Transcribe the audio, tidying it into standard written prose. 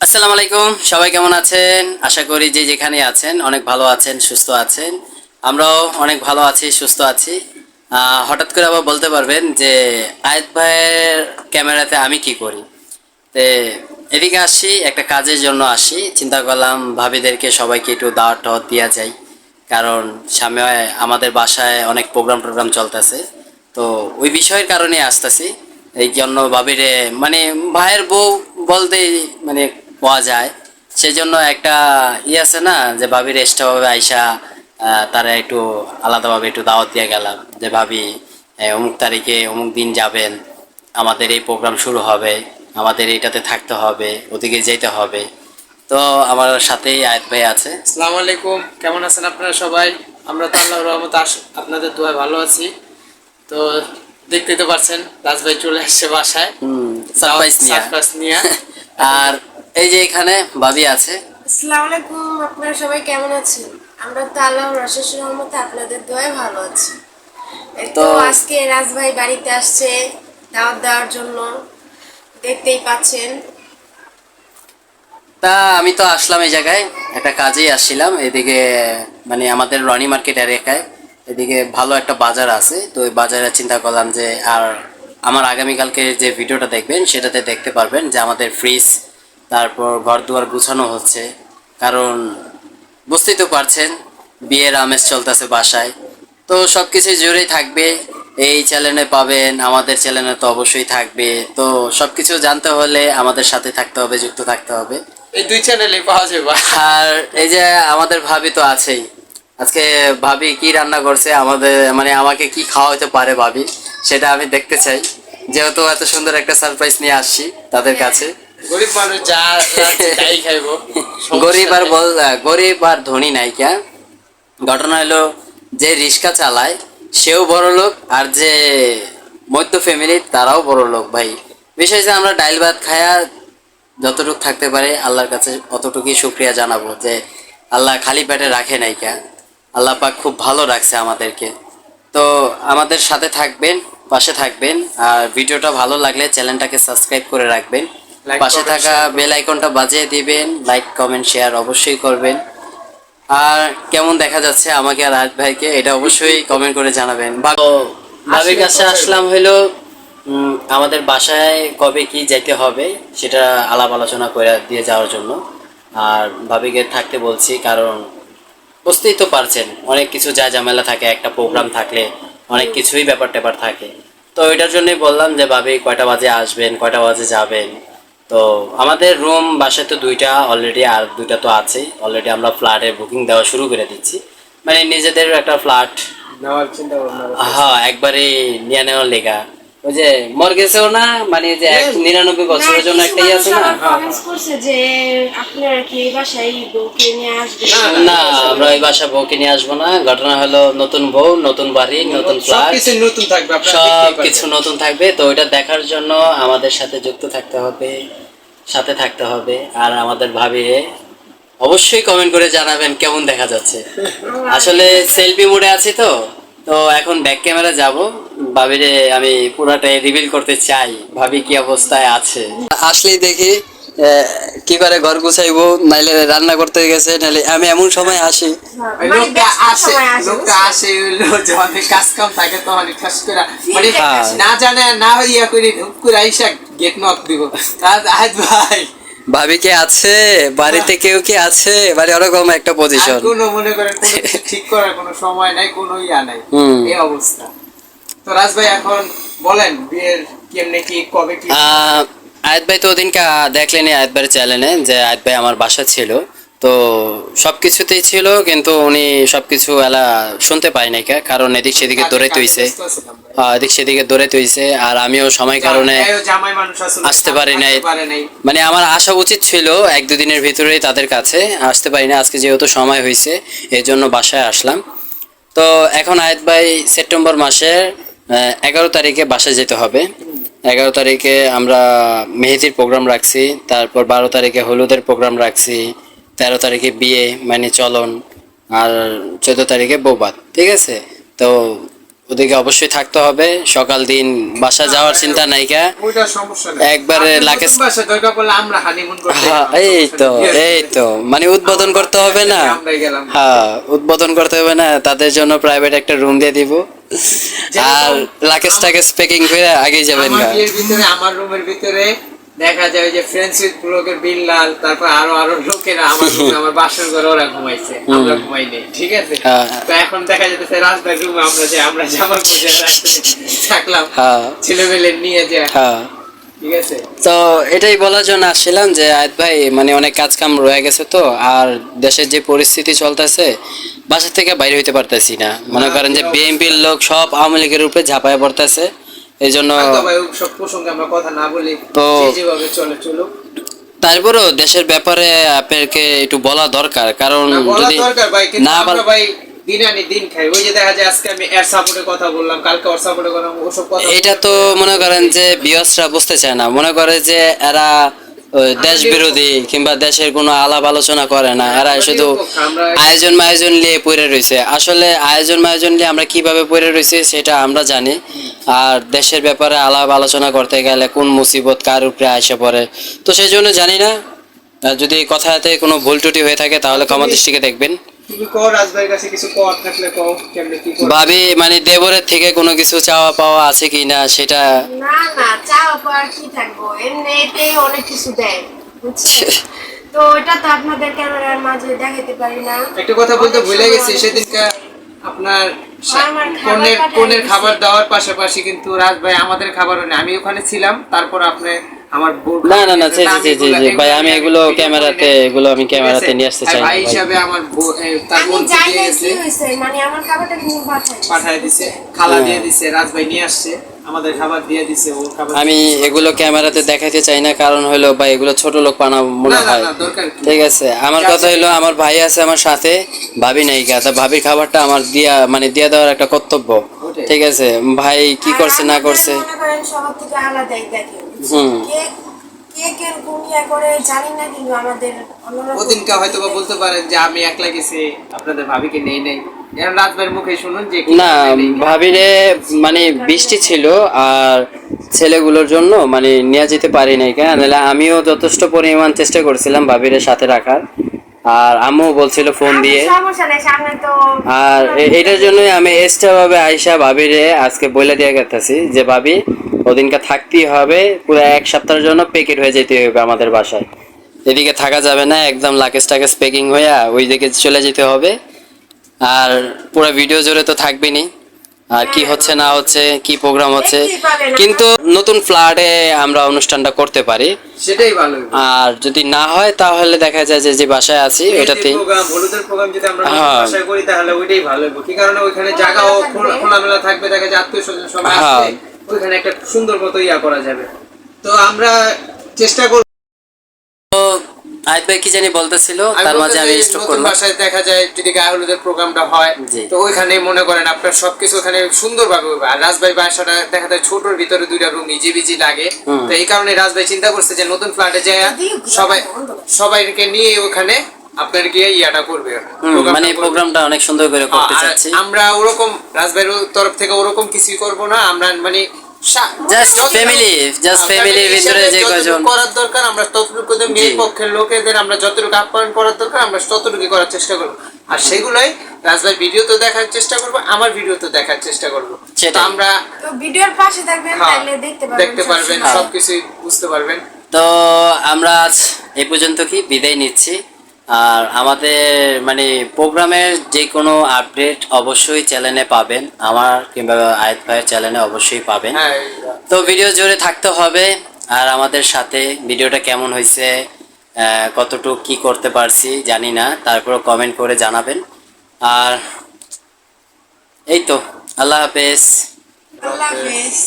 আসসালামু আলাইকুম, সবাই কেমন আছেন? আশা করি যে যেখানে আছেন অনেক ভালো আছেন, সুস্থ আছেন। আমরাও অনেক ভালো আছি, সুস্থ আছি। হঠাৎ করে আবার বলতে পারবেন যে আয়েত ভাইয়ের ক্যামেরাতে আমি কি করি? তে এদিকে আসি, একটা কাজের জন্য আসি। চিন্তা করলাম ভাবিদেরকে সবাইকে একটু দাওয়াত টাওয়াত দেওয়া যায়, কারণ সামনে আমাদের বাসায় অনেক প্রোগ্রাম চলতেছে। তো ওই বিষয়ের কারণে আসতেছি। এই জন্য ভাবিরে মানে ভাইয়ের বউ বলতে মানে পাওয়া যায়, সেই জন্য একটা আছে না যে ভাবির এক্সট্রাভাবে আইসা তারা একটু আলাদাভাবে একটু দাওয়াত দিয়ে গেলাম যে ভাবি অমুক তারিখে অমুক দিন যাবেন, আমাদের এই প্রোগ্রাম শুরু হবে, আমাদের এটাতে থাকতে হবে, ওদিকে যেতে হবে। তো আমার সাথেই আয়াত ভাই আছে। আসসালামু আলাইকুম, কেমন আছেন আপনারা সবাই? আমরা তো আল্লাহর রহমতে আপনাদের দোয়ায় ভালো আছি। তো দেখতেই তো পারছেন রাজ ভাই চলে আসছে বাসায় সারপ্রাইজ নিয়ে। আর এই যে এখানে ভাবি আছে। আসসালামু আলাইকুম, আপনারা সবাই কেমন আছেন? আমরা তো আল্লাহর অশেষ রহমতে আপনাদের দোয়ায় ভালো আছি। এই তো আজকে রাজ ভাই বাড়িতে আসছে দাওয়াত দেওয়ার জন্য, দেখতেই পাচ্ছেন। তা আমি তো আসলাম এই জায়গায়, একটা কাজেই আসছিলাম এদিকে, মানে আমাদের রনি মার্কেট এলাকায় এদিকে ভালো একটা বাজার আছে। তো ওই বাজারে চিন্তা করলাম যে আর আমার আগামীকালকে যে ভিডিওটা দেখবেন সেটাতে দেখতে পারবেন যে আমাদের ফ্রিজ, তারপর ঘর দুয়ার গুছানো হচ্ছে। কারণ বুঝতেই তো পারছেন বিয়ের আমেজ চলতেছে বাসায়। তো সব কিছুই জুড়েই থাকবে, এই চ্যানেলে পাবেন, আমাদের চ্যানেলে তো অবশ্যই থাকবে। তো সব কিছু জানতে হলে আমাদের সাথে থাকতে হবে, যুক্ত থাকতে হবে। এই দুই চ্যানেলে পাওয়া যাবে। আর এই যে আমাদের ভাবি তো আছেই। আজকে ভাবি কি রান্না করছে, আমাদের মানে আমাকে কি খাওয়াতে পারে ভাবি, সেটা আমি দেখতে চাই, যেহেতু এত সুন্দর একটা সারপ্রাইজ নিয়ে আসছি তাদের কাছে। গরিব মানুষ যা তাই খাইবো। গরিব আর ধনী নায়িকা, ঘটনা হলো যে রিক্সা চালায় সেও বড় লোক, আর যে মধ্য ফ্যামিলি তারাও বড় লোক ভাই। বিষয় যে আমরা ডাইল ভাত খায়া যতটুকু থাকতে পারে আল্লাহর কাছে অতটুকুই শুক্রিয়া জানাবো যে আল্লাহ খালি পেটে রাখে নাই কে, আল্লাহ পাক খুব ভালো রাখছে আমাদেরকে। তো আমাদের সাথে থাকবেন, পাশে থাকবেন, আর ভিডিওটা ভালো লাগলে চ্যানেলটাকে সাবস্ক্রাইব করে রাখবেন, পাশে থাকা বেল আইকনটা বাজিয়ে দিবেন, লাইক কমেন্ট শেয়ার অবশ্যই করবেন। আর কেমন দেখা যাচ্ছে আমাকে আর আজ ভাইকে, এটা অবশ্যই কমেন্ট করে জানাবেন। ভাবির কাছে আসলাম হইলো আমাদের বাসায় কবে কি যাইতে হবে সেটা আলাপ আলোচনা করে দিয়ে যাওয়ার জন্য। আর ভাবিকে থাকতে বলছি, কারণ বুঝতেই তো পারছেন অনেক কিছু যা ঝামেলা থাকে, একটা প্রোগ্রাম থাকলে অনেক কিছুই ব্যাপার ট্যাপার থাকে। তো এটার জন্যই বললাম যে ভাবি কয়টা বাজে আসবেন, কয়টা বাজে যাবেন। তো আমাদের রুম বাসায় তো দুইটা অলরেডি, আর দুইটা তো আছেই অলরেডি। আমরা ফ্ল্যাটের বুকিং দেওয়া শুরু করে দিচ্ছি, মানে নিজেদের একটা ফ্ল্যাট নেওয়ার চিন্তা ভাবনা করতেছি। হ্যাঁ একবারে নিয়ে নেওয়ার লেগা। ওই যে মর গেছেও না, মানে যে 99 বছরের জন্য একটাই আছে না। কমেন্টস করছে যে আপনারা কি এই বাসায় বউকে নিয়ে আসবেন? না, আমরা ওই বাসা বউকে নিয়ে আসবো না। ঘটনা হলো নতুন বউ, নতুন বাড়ি, নতুন ফ্ল্যাট, সবকিছু নতুন থাকবে, আপনারা সব দেখতেই পারবেন। কিছু নতুন থাকবে। তো ওইটা দেখার জন্য আমাদের সাথে যুক্ত থাকতে হবে, সাথে থাকতে হবে। আর আমাদের ভাবি অবশ্যই কমেন্ট করে জানাবেন কেমন দেখা যাচ্ছে। আসলে সেলফি মোডে আছি তো, তো এখন ব্যাক ক্যামেরা যাব, ভাবিরে আমি পুরাটাই রিভিল করতে চাই ভাবি কি অবস্থায় আছে। আসলেই দেখি কি করে ঘর গুছাইবো, নাইলে রান্না করতে গেছে, নাইলে আমি এমন সময় আসি। ওই লোকটা আসে হইলো যখন কাজ কাম থাকে তখন ঠাস করে মানে হ্যাঁ। না জানে না হইয়া করে ঢুক করে আইসা গেট নক দিব। তার আজ ভাই ভাবি কি আছে বাড়িতে, কেউ কি আছে বাড়ি, ওরকম একটা আর পজিশন। কোনো মনে করেন কোনো কিছু ঠিক করার কোনো সময় নাই, কোনো ইয়া নাই, এই অবস্থা। তো রাজ ভাই এখন বলেন বিয়ের কেমনে কি কবে কি? আয়াত ভাই তো ওদিনকে দেখলেনি আয়াত ভাইয়ের চ্যানেলে, যে আয়াত ভাই আমার বাসা ছিল। তো সব কিছুতেই ছিল, কিন্তু উনি সব কিছু এলা শুনতে পাই নাই কে, কারণ এদিক সেদিকে দৌড়াইতে হইছে। এদিক সেদিকে দৌড়াইতে হইছে, আর আমিও সময় কারণে জামাই মানুষ আসলে আসতে পারি নাই। মানে আমার আসা উচিত ছিল 1-2 দিনের ভিতরেই তাদের কাছে, আসতে পারি না। আজকে যেহেতু সময় হয়েছে এই জন্য বাসায় আসলাম। তো এখন আয়াত ভাই সেপ্টেম্বর মাসের 11 তারিখে বাসায় যেতে হবে। 11 তারিখে আমরা মেহেদির প্রোগ্রাম রাখছি, তারপর 12 তারিখে হলুদের প্রোগ্রাম রাখছি, 13 তারিখে বিয়ে মানে চলন, আর 14 তারিখে বৌবাত। ঠিক আছে, তো ওদিকে অবশ্যই থাকতে হবে। সকাল দিন বাসা যাওয়ার চিন্তা নাই কা, ওইটা সমস্যা নেই, একবারে আপনি লাকেশ নতুন বাসা দরকার পড়লে আমরা হানিমুন করতে হ্যাঁ, গেলাম, এই সমস্যা তো নেই, বিয়ের এই সাথে। তো মানে উদ্বোধন করতে হবে না। আমরাই গেলাম। হ্যাঁ, উদ্বোধন করতে হবে না, তাদের জন্য প্রাইভেট একটা রুম দিয়ে দিব, আর লাকেশ টাকেশ প্যাকিং করে আগে যাবেন আমার গা। বিয়ের ভিতরে আমার রুমের ভিতরে দেখা যায় যে ফ্রেন্ডশিপ ব্লগের বিল্লাল, তারপর আরো আরো লোকেরা আমার রুমে আমার বাসর ঘরে ওরা ঘুমাইছে, আমরা ঘুমাইনি, ঠিক আছে। হ্যাঁ। তো এখন দেখা যাচ্ছে রাস্তার রুমে আমরা যে আমার থাকলাম হ্যাঁ ছেলেমেলে নিয়ে যায়, হ্যাঁ। ঠিক আছে। তো এটাই বলার জন্য আসছিলাম যে আয়াত ভাই মানে অনেক কাজ কাম রয়ে গেছে তো, আর দেশের যে পরিস্থিতি চলতেছে বাসা থেকে বাইরে হইতে পারতেছি না। মনে করেন যে বিএনপির লোক সব আওয়ামী লীগের উপরে ঝাঁপায় পড়তেছে, এই জন্য তো ভাই ওই সব প্রসঙ্গে আমরা কথা না বলি, তো- যে যেভাবে চলে চলুক। তারপরেও দেশের ব্যাপারে আপনাকে একটু বলা দরকার, কারণ না, বলা যদি দরকার ভাই, কিন্তু না আমরা ভাই দিন আনি দিন খাই। ওই যে দেখা যায় আজকে আমি এর সাপোর্টে কথা বললাম, কালকে ওর সাপোর্টে কথা বললাম, ওসব কথা এটা তো মনে করেন যে বিয়সরা বুঝতে চায় না, মনে করে যে এরা দেশ বিরোধী কিংবা দেশের কোনো আলাপ আলোচনা করে না, এরা শুধু আয়োজন মায়োজন নিয়ে পড়ে রয়েছে। আসলে আয়োজন মায়োজন নিয়ে আমরা কিভাবে পড়ে রয়েছি সেটা আমরা জানি, আর দেশের ব্যাপারে আলাপ আলোচনা করতে গেলে কোন মুসিবত কার উপরে আসে পড়ে, তো সেই জন্য জানি না। যদি কথাতে কোনো ভুল ত্রুটি হয়ে থাকে তাহলে ক্ষমা দৃষ্টিকে দেখবেন। তুমি কও রাজভাইয়ের কাছে কিছু কর থাকলে কও, কেমনে কি করবে। ভাবি মানে দেবরের থেকে কোনো কিছু চাওয়া পাওয়া আছে কি না সেটা না না, চাওয়া পাওয়ার কি থাকবো, এমনিতেই অনেক কিছু দেয়, বুঝছেন। তো এটা তো আপনাদের ক্যামেরার মাঝে দেখাতে পারি না। একটা কথা বলতে অনেক ভুলে সময় গেছি, সেদিনকে আপনার আমার খাবার কনের পাঠায় কনের দিছে। খাবার দেওয়ার পাশাপাশি কিন্তু রাজভাই আমাদের খাবারও নেই। আমি ওখানে ছিলাম, তারপর আপনি আমার বউর না খাবার না না, দিয়েছেন। জি জি জি জি ভাই, আমি এগুলো ক্যামেরাতে এগুলো আমি ঠিক ক্যামেরাতে আছে? নিয়ে আসতে আর চাই না ভাই ভাই। হিসাবে আমার তার আমি বোনকে যাই দিয়ে নাই, গেছে, কি হয়েছে, মানে আমার খাবারটা কিন্তু পাঠায় পাঠায় দিছে, খালা হ্যাঁ। দিয়ে দিছে, রাজভাই নিয়ে আসছে, আমাদের খাবার দিয়ে দিছে, ওর খাবার আমি দিয়ে দিছে। এগুলো ক্যামেরাতে দেখাতে চাই না, কারণ হলো ভাই এগুলো ছোট লোক পানা মনে না, না, হয়। না, দরকার কি? ঠিক আছে, আমার যা কথা আছে। হলো আমার ভাই আছে আমার সাথে, ভাবি নাই তা ভাবির খাবারটা আমার দিয়া মানে দিয়া দেওয়ার একটা কর্তব্য। ওটাই। ঠিক আছে, ভাই কি আর করছে না আমাদের করছে। মনে করেন সবার থেকে আলাদাই দেখে, হুম। কে কে কিরকম ইয়া করে জানি না, কিন্তু আমাদের অন্যরকম। ওদিনকে হয়তো বা বলতে পারেন যে আমি একলা গেছি, আপনাদের ভাবিকে নেই নেই, এখন রাজভাইয়ের মুখে শুনুন যে কি না নেই। ভাবিরে মানে বৃষ্টি ছিল আর ছেলেগুলোর জন্য মানে নিয়ে যেতে পারি নাই, কেন নাহলে আমিও যথেষ্ট পরিমাণ চেষ্টা করছিলাম ভাবিরে সাথে রাখার, আর আম্মু বলছিল ফোন দিয়ে। সমস্যা নেই, সামনে তো আর এটার জন্যই আমি এক্সট্রা ভাবে আইসা ভাবিরে আজকে বলে দিয়ে গেতেছি যে ভাবি ওদিনকে থাকতেই হবে, পুরো এক সপ্তাহের জন্য প্যাকেট হয়ে যেতে হবে আমাদের বাসায়, এদিকে থাকা যাবে না, একদম লাকেজ টাকেজ প্যাকিং হয়ে ওই দিকে চলে যেতে হবে। আর পুরো ভিডিও জুড়ে তো থাকবেনি, আর কি হচ্ছে না হচ্ছে কি প্রোগ্রাম হচ্ছে, কিন্তু নতুন ফ্ল্যাটে আমরা অনুষ্ঠানটা করতে পারি। সেটাই ভালো হইবো। আর যদি না হয় তাহলে দেখা যায় যে যে বাসায় আছি এই যে ওটাতেই। প্রোগ্রাম, হলুদের প্রোগ্রাম যদি আমরা নতুন হ্যাঁ। বাসায় করি তাহলে ওইটাই ভালো হইবো। কি কারণে ওইখানে জায়গাও খোলামেলা থাকবে, দেখা যায় আত্মীয় স্বজন সবাই হ্যাঁ। আসবে, ওইখানে একটা সুন্দর মতো ইয়া করা যাবে। তো আমরা চেষ্টা করব। তো আয়াত ভাই কি জানি বলতেছিল, তার মাঝে আমি স্টপ নতুন করলাম। বাসায় দেখা যায় যদি গায়ে হলুদের প্রোগ্রামটা হয়, জি। তো ওইখানে মনে করেন আপনার সবকিছু ওখানে সুন্দরভাবে হবে। আর রাজভাই বাসাটা দেখা যায় ছোটর ভিতরে দুইটা রুম ইজিবিজি লাগে, তো এই কারণে রাজভাই চিন্তা করছে যে নতুন ফ্ল্যাটে যায় সবাইকে নিয়ে ওখানে আপনার গিয়ে ইয়াটা করবে, প্রোগ্রামটা মানে করবে। প্রোগ্রামটা অনেক সুন্দর করে করতে আর চাচ্ছি। আমরা ওরকম রাজভাইয়ের তরফ থেকে ওরকম কিছুই করব না, আমরা মানে জাস্ট ফ্যামিলি, জাস্ট ফ্যামিলির ভিতরে যে কয়জন করার দরকার আমরা ততটুকু, মেয়ে পক্ষের লোকেদের আমরা যতটুকু আপ্যায়ন করার দরকার আমরা ততটুকু করার চেষ্টা করব। আর সেগুলোই রাজভাই ভিডিও তো দেখার চেষ্টা করব, আমার ভিডিও তো দেখার চেষ্টা করব। তো আমরা তো ভিডিওর পাশে থাকবেন, তাহলে দেখতে পারবেন সবসময়। সবকিছু বুঝতে পারবেন। তো আমরা আজ এই পর্যন্ত কি বিদায় নিচ্ছি। আর আমাদের মানে প্রোগ্রামের যে কোনো আপডেট অবশ্যই চ্যানেলে পাবেন, আমার কিংবা আয়াত ভাইয়ের চ্যানেলে অবশ্যই পাবেন। হ্যাঁ, তো ভিডিও জুড়ে থাকতে হবে, আর আমাদের সাথে ভিডিওটা কেমন হয়েছে, কতটুকু কি করতে পারছি জানি না, তারপর কমেন্ট করে জানাবেন। আর এই তো, আল্লাহ হাফেজ। আল্লাহ হাফেজ।